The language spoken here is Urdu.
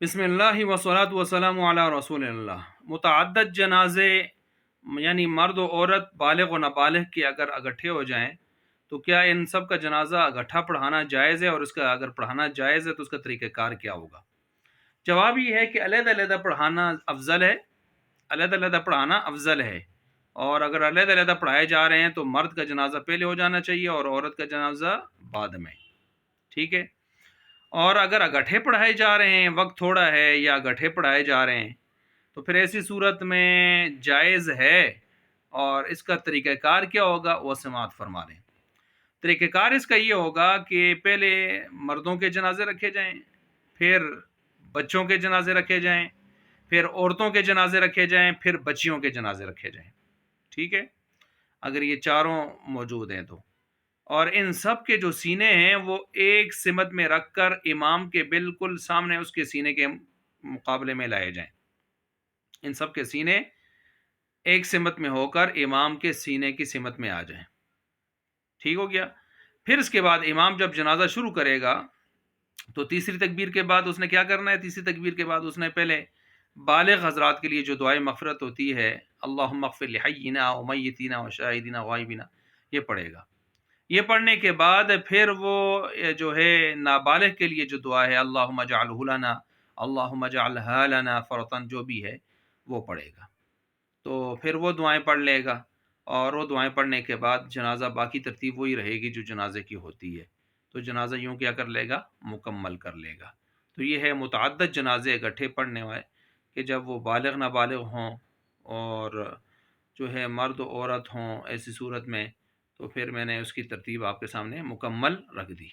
بسم اللہ وصلاۃ وسلام علی رسول اللہ۔ متعدد جنازے یعنی مرد و عورت بالغ و نابالغ کے اگر اکٹھے ہو جائیں تو کیا ان سب کا جنازہ اکٹھا پڑھانا جائز ہے، اور اس کا اگر پڑھانا جائز ہے تو اس کا طریقہ کار کیا ہوگا؟ جواب یہ ہے کہ علیحدہ علیحدہ پڑھانا افضل ہے، علیحدہ علیحدہ پڑھانا افضل ہے۔ اور اگر علیحدہ علیحدہ پڑھائے جا رہے ہیں تو مرد کا جنازہ پہلے ہو جانا چاہیے اور عورت کا جنازہ بعد میں، ٹھیک ہے۔ اور اگر اکٹھے پڑھائے جا رہے ہیں، وقت تھوڑا ہے یا اکٹھے پڑھائے جا رہے ہیں، تو پھر ایسی صورت میں جائز ہے۔ اور اس کا طریقہ کار کیا ہوگا وہ سماعت فرما لیں۔ طریقہ کار اس کا یہ ہوگا کہ پہلے مردوں کے جنازے رکھے جائیں، پھر بچوں کے جنازے رکھے جائیں، پھر عورتوں کے جنازے رکھے جائیں، پھر بچیوں کے جنازے رکھے جائیں، ٹھیک ہے، اگر یہ چاروں موجود ہیں تو۔ اور ان سب کے جو سینے ہیں وہ ایک سمت میں رکھ کر امام کے بالکل سامنے اس کے سینے کے مقابلے میں لائے جائیں۔ ان سب کے سینے ایک سمت میں ہو کر امام کے سینے کی سمت میں آ جائیں، ٹھیک ہو گیا۔ پھر اس کے بعد امام جب جنازہ شروع کرے گا تو تیسری تکبیر کے بعد اس نے کیا کرنا ہے؟ تیسری تکبیر کے بعد اس نے پہلے بالغ حضرات کے لیے جو دعائے مغفرت ہوتی ہے، اللہم اغفر لحینا و میتینا و شاہدینا و غائبینا، یہ پڑھے گا۔ یہ پڑھنے کے بعد پھر وہ جو ہے نابالغ کے لیے جو دعا ہے، اللہم اجعلہ لنا، اللہم اجعلہا لنا فرطن، جو بھی ہے وہ پڑھے گا۔ تو پھر وہ دعائیں پڑھ لے گا، اور وہ دعائیں پڑھنے کے بعد جنازہ باقی ترتیب وہی رہے گی جو جنازے کی ہوتی ہے، تو جنازہ یوں کیا کر لے گا؟ مکمل کر لے گا۔ تو یہ ہے متعدد جنازے اکٹھے پڑھنے والے کہ جب وہ بالغ نابالغ ہوں اور جو ہے مرد و عورت ہوں، ایسی صورت میں تو پھر میں نے اس کی ترتیب آپ کے سامنے مکمل رکھ دی۔